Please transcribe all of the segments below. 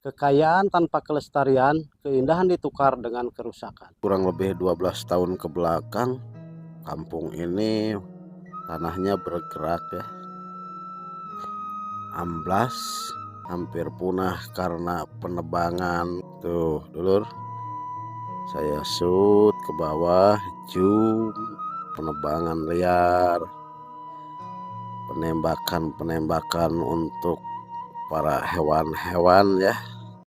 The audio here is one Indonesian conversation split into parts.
Kekayaan tanpa kelestarian, keindahan ditukar dengan kerusakan. Kurang lebih 12 tahun ke belakang, kampung ini tanahnya bergerak ya. Amblas, hampir punah karena penebangan. Tuh, dulur. Saya shoot ke bawah, zoom, penebangan liar, penembakan untuk para hewan-hewan ya.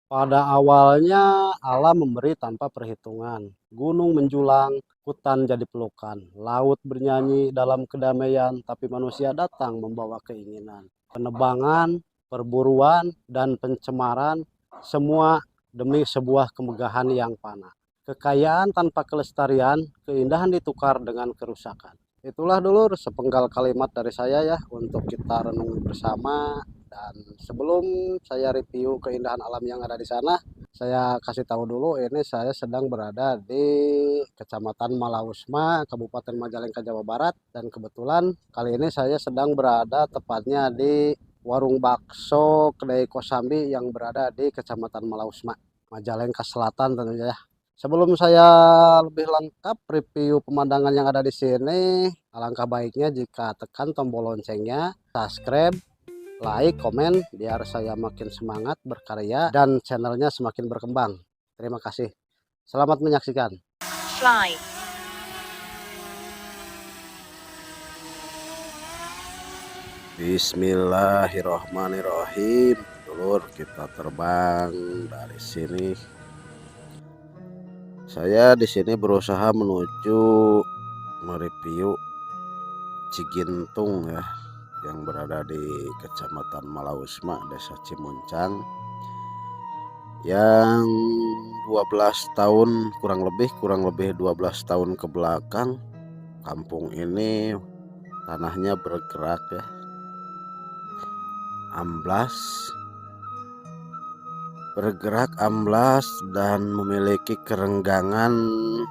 Pada awalnya alam memberi tanpa perhitungan. Gunung menjulang, hutan jadi pelukan. Laut bernyanyi dalam kedamaian, tapi manusia datang membawa keinginan. Penebangan, perburuan, dan pencemaran, semua demi sebuah kemegahan yang fana. Kekayaan tanpa kelestarian, keindahan ditukar dengan kerusakan. Itulah dulu sepenggal kalimat dari saya ya untuk kita renungi bersama. Dan sebelum saya review keindahan alam yang ada di sana, saya kasih tahu dulu ini saya sedang berada di Kecamatan Malausma, Kabupaten Majalengka, Jawa Barat. Dan kebetulan kali ini saya sedang berada tepatnya di warung bakso Kedai Kosambi yang berada di Kecamatan Malausma, Majalengka Selatan tentunya ya. Sebelum saya lebih lengkap review pemandangan yang ada di sini, alangkah baiknya jika tekan tombol loncengnya, subscribe, like, komen, biar saya makin semangat berkarya dan channelnya semakin berkembang. Terima kasih. Selamat menyaksikan. Fly. Bismillahirrohmanirrohim. Dulur, kita terbang dari sini. Saya di sini berusaha menuju mereview Cigintung ya, yang berada di Kecamatan Malausma, Desa Cimuncang, yang 12 tahun kurang lebih 12 tahun ke belakang, kampung ini tanahnya bergerak ya. Amblas dan memiliki kerenggangan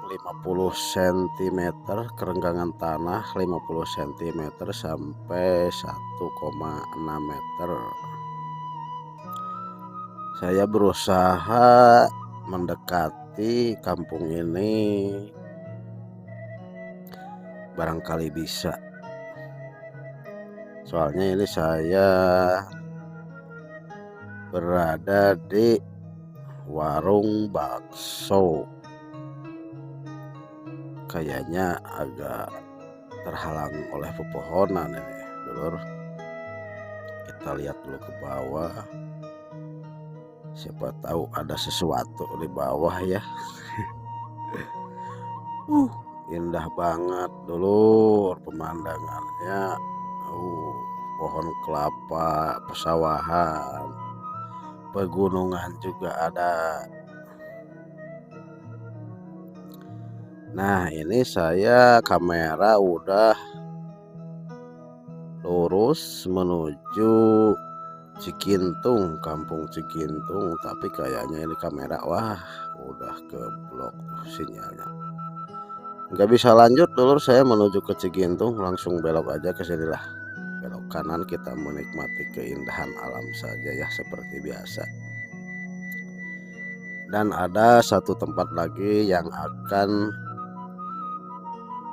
50 cm, kerenggangan tanah 50 cm sampai 1,6 meter. Saya berusaha mendekati kampung ini, barangkali bisa. Soalnya ini saya berada di warung bakso, kayaknya agak terhalang oleh pepohonan ini dulur. Kita lihat dulu ke bawah, siapa tahu ada sesuatu di bawah ya. Indah banget dulur pemandangannya. Pohon kelapa, pesawahan, pegunungan juga ada. Nah, ini saya kamera udah lurus menuju Cigintung, kampung Cigintung, tapi kayaknya ini kamera udah keblok sinyalnya. Nggak bisa lanjut dulur, saya menuju ke Cigintung, langsung belok aja ke sinilah. Belok kanan, kita menikmati keindahan alam saja ya seperti biasa. Dan ada satu tempat lagi yang akan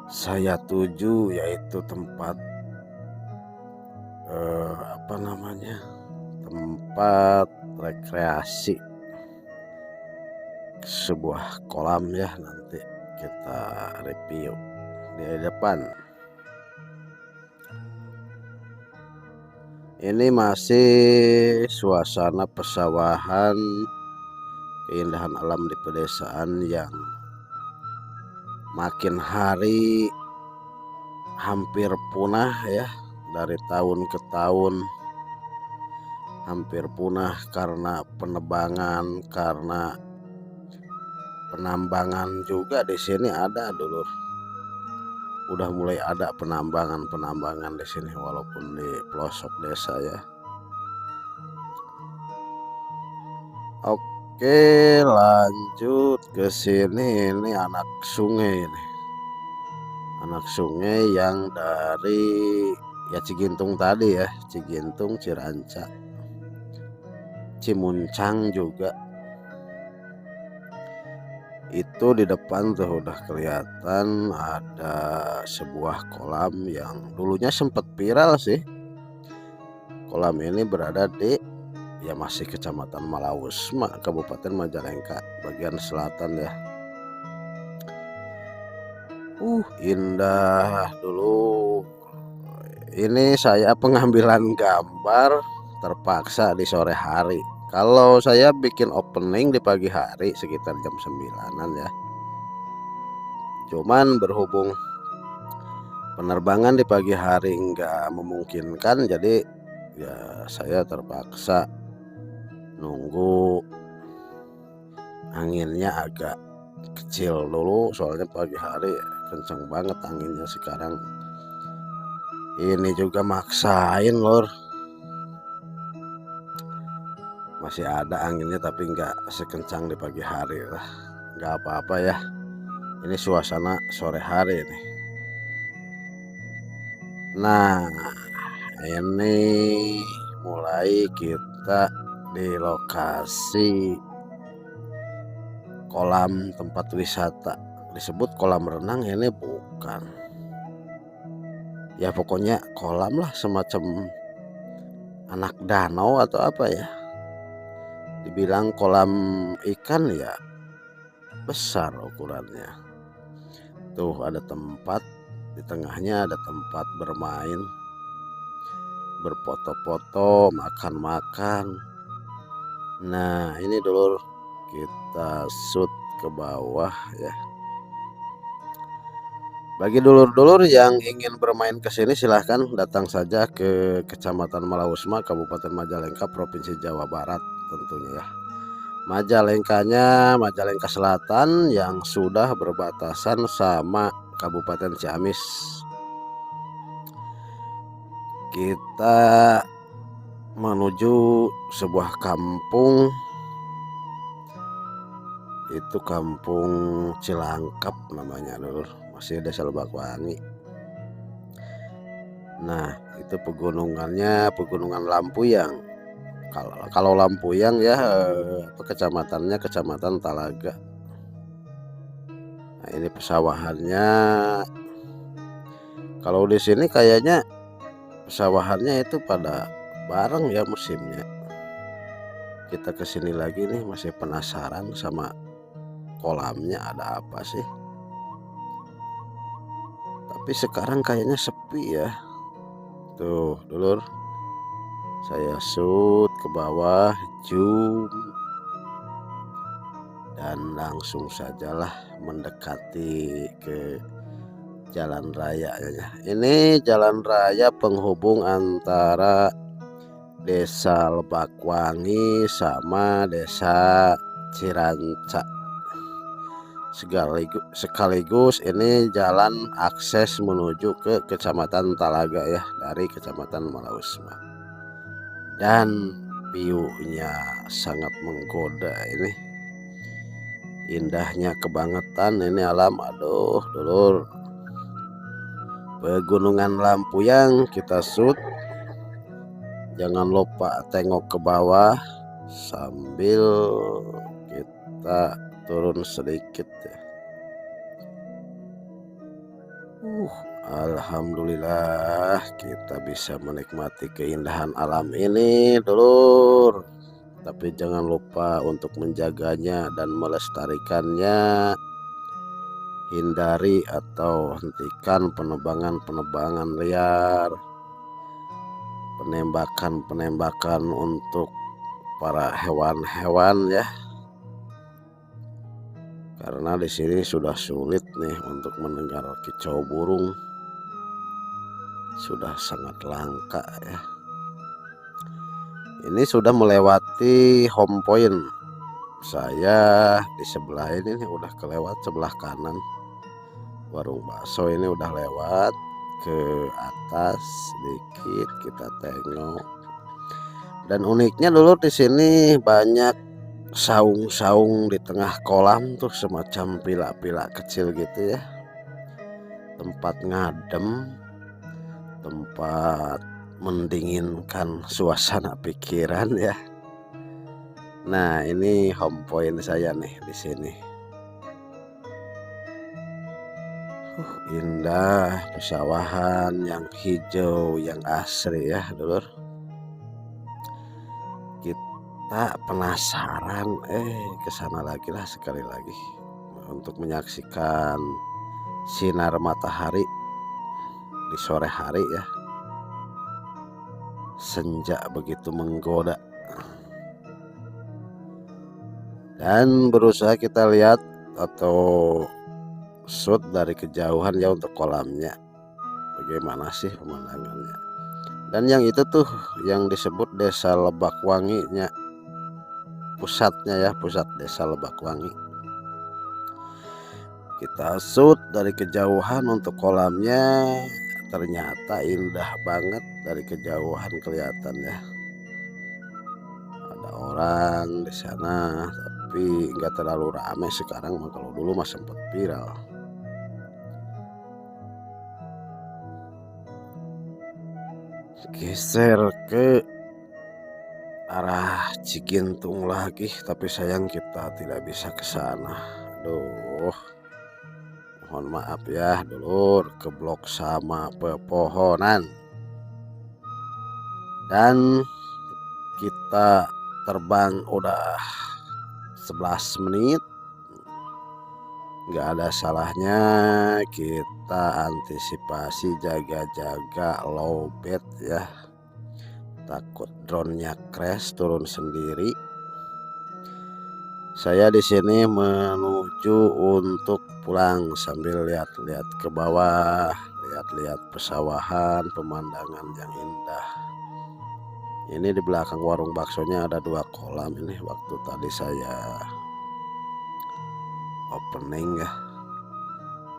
saya tuju, yaitu tempat tempat rekreasi, sebuah kolam ya, nanti kita review di depan. Ini masih suasana pesawahan, keindahan alam di pedesaan yang makin hari hampir punah ya, dari tahun ke tahun hampir punah karena penebangan, karena penambangan juga di sini ada dulur. Udah mulai ada penambangan di sini walaupun di pelosok desa ya. Oke, lanjut ke sini. Ini anak sungai ini. Anak sungai yang dari ya Cigintung tadi ya, Cigintung Ciranca. Cimuncang juga. Itu di depan tuh udah kelihatan ada sebuah kolam yang dulunya sempat viral sih. Kolam ini berada di masih Kecamatan Malausma, Kabupaten Majalengka, bagian selatan ya. Indah dulu. Ini saya pengambilan gambar terpaksa di sore hari. Kalau saya bikin opening di pagi hari sekitar jam 9-an ya. Cuman berhubung penerbangan di pagi hari nggak memungkinkan, jadi ya saya terpaksa nunggu anginnya agak kecil dulu, soalnya pagi hari kenceng banget anginnya. Sekarang ini juga maksain lor, masih ada anginnya tapi nggak sekencang di pagi hari lah. Nggak apa-apa ya, ini suasana sore hari nih. Nah, ini mulai kita di lokasi kolam tempat wisata. Disebut kolam renang, ini bukan. Ya pokoknya kolam lah, semacam anak danau atau apa ya. Dibilang kolam ikan ya besar ukurannya. Tuh ada tempat, di tengahnya ada tempat bermain, berfoto-foto, makan-makan. Nah ini dulu kita shoot ke bawah ya. Bagi dulur-dulur yang ingin bermain ke sini silahkan datang saja ke Kecamatan Malausma, Kabupaten Majalengka, Provinsi Jawa Barat tentunya ya. Majalengkanya Majalengka Selatan yang sudah berbatasan sama Kabupaten Ciamis. Kita menuju sebuah kampung, itu Kampung Cilangkap namanya dulu, masih Desa Lebakwangi. Nah itu pegunungannya Pegunungan Lampuyang. Kalau Lampuyang ya kecamatannya Kecamatan Talaga. Nah ini pesawahannya. Kalau di sini kayaknya pesawahannya itu pada bareng ya musimnya. Kita kesini lagi nih, masih penasaran sama kolamnya ada apa sih. Tapi sekarang kayaknya sepi ya. Tuh dulur, saya shoot ke bawah, zoom, dan langsung sajalah mendekati ke jalan raya ya. Ini jalan raya penghubung antara Desa Lebakwangi sama Desa Ciranca. Sekaligus ini jalan akses menuju ke Kecamatan Talaga ya, dari Kecamatan Malausma. Dan view-nya sangat menggoda ini. Indahnya kebangetan ini alam. Aduh dulur, Pegunungan Lampuyang kita shoot. Jangan lupa tengok ke bawah sambil kita turun sedikit ya. Alhamdulillah kita bisa menikmati keindahan alam ini dulur. Tapi jangan lupa untuk menjaganya dan melestarikannya. Hindari atau hentikan penebangan liar, penembakan untuk para hewan-hewan ya. Karena di sini sudah sulit nih untuk mendengar kicau burung. Sudah sangat langka ya. Ini sudah melewati home point. Saya di sebelah ini nih, udah kelewat sebelah kanan. Warung bakso ini udah lewat ke atas sedikit, kita tengok. Dan uniknya dulu di sini banyak saung-saung di tengah kolam tuh, semacam pila-pila kecil gitu ya. Tempat ngadem, tempat mendinginkan suasana pikiran ya. Nah, ini home point saya nih di sini. Indah, pesawahan yang hijau, yang asri ya, dulur. Kita penasaran, ke sana lagi lah sekali lagi untuk menyaksikan sinar matahari di sore hari ya. Senja begitu menggoda. Dan berusaha kita lihat atau shoot dari kejauhan ya untuk kolamnya. Bagaimana sih pemandangannya? Dan yang itu tuh yang disebut Desa Lebakwangi-nya, pusatnya ya, pusat Desa Lebakwangi. Kita shoot dari kejauhan untuk kolamnya, ternyata indah banget dari kejauhan kelihatan ya. Ada orang di sana, tapi nggak terlalu ramai sekarang. Kalau dulu mah sempat viral. Geser ke arah Cigintung lagi, tapi sayang kita tidak bisa ke sana. Aduh, mohon maaf ya dulur, keblok sama pepohonan. Dan kita terbang udah 11 menit. Nggak ada salahnya kita antisipasi, jaga-jaga lowbat ya. Takut drone-nya crash turun sendiri. Saya di sini menuju untuk pulang sambil lihat-lihat ke bawah, lihat-lihat pesawahan, pemandangan yang indah. Ini di belakang warung baksonya ada 2 kolam ini waktu tadi saya opening ya.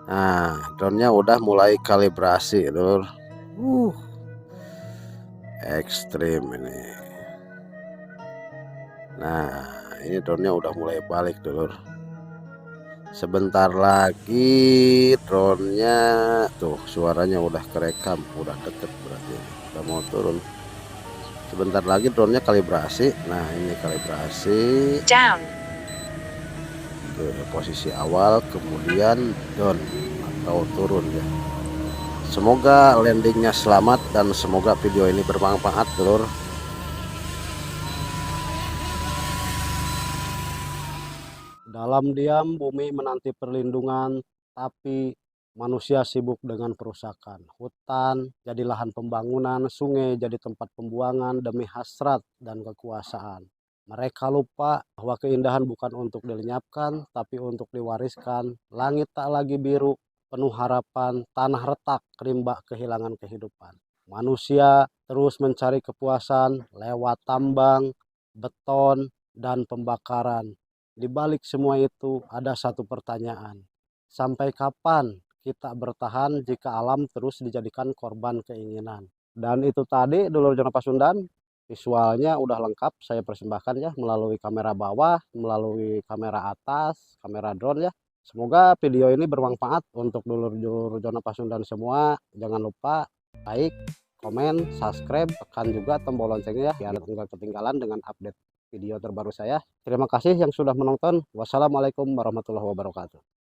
Nah, drone-nya udah mulai kalibrasi, lur. Ekstrim ini. Nah, ini drone-nya udah mulai balik, dulur. Sebentar lagi drone-nya tuh suaranya udah kerekam, udah deket berarti udah mau turun. Sebentar lagi drone-nya kalibrasi. Nah, ini kalibrasi down ke posisi awal, kemudian down atau turun ya. Semoga landingnya selamat dan semoga video ini bermanfaat, dulur. Dalam diam bumi menanti perlindungan, tapi manusia sibuk dengan perusakan. Hutan jadi lahan pembangunan, sungai jadi tempat pembuangan demi hasrat dan kekuasaan. Mereka lupa bahwa keindahan bukan untuk dilenyapkan, tapi untuk diwariskan. Langit tak lagi biru, penuh harapan, tanah retak, rimba kehilangan kehidupan. Manusia terus mencari kepuasan lewat tambang, beton, dan pembakaran. Di balik semua itu ada satu pertanyaan. Sampai kapan kita bertahan jika alam terus dijadikan korban keinginan? Dan itu tadi dulur Jona Pasundan, visualnya udah lengkap saya persembahkan ya melalui kamera bawah, melalui kamera atas, kamera drone ya. Semoga video ini bermanfaat untuk dulur-dulur Jona Pasundan semua. Jangan lupa like, komen, subscribe, tekan juga tombol loncengnya ya biar enggak ketinggalan dengan update video terbaru saya. Terima kasih yang sudah menonton. Wassalamualaikum warahmatullahi wabarakatuh.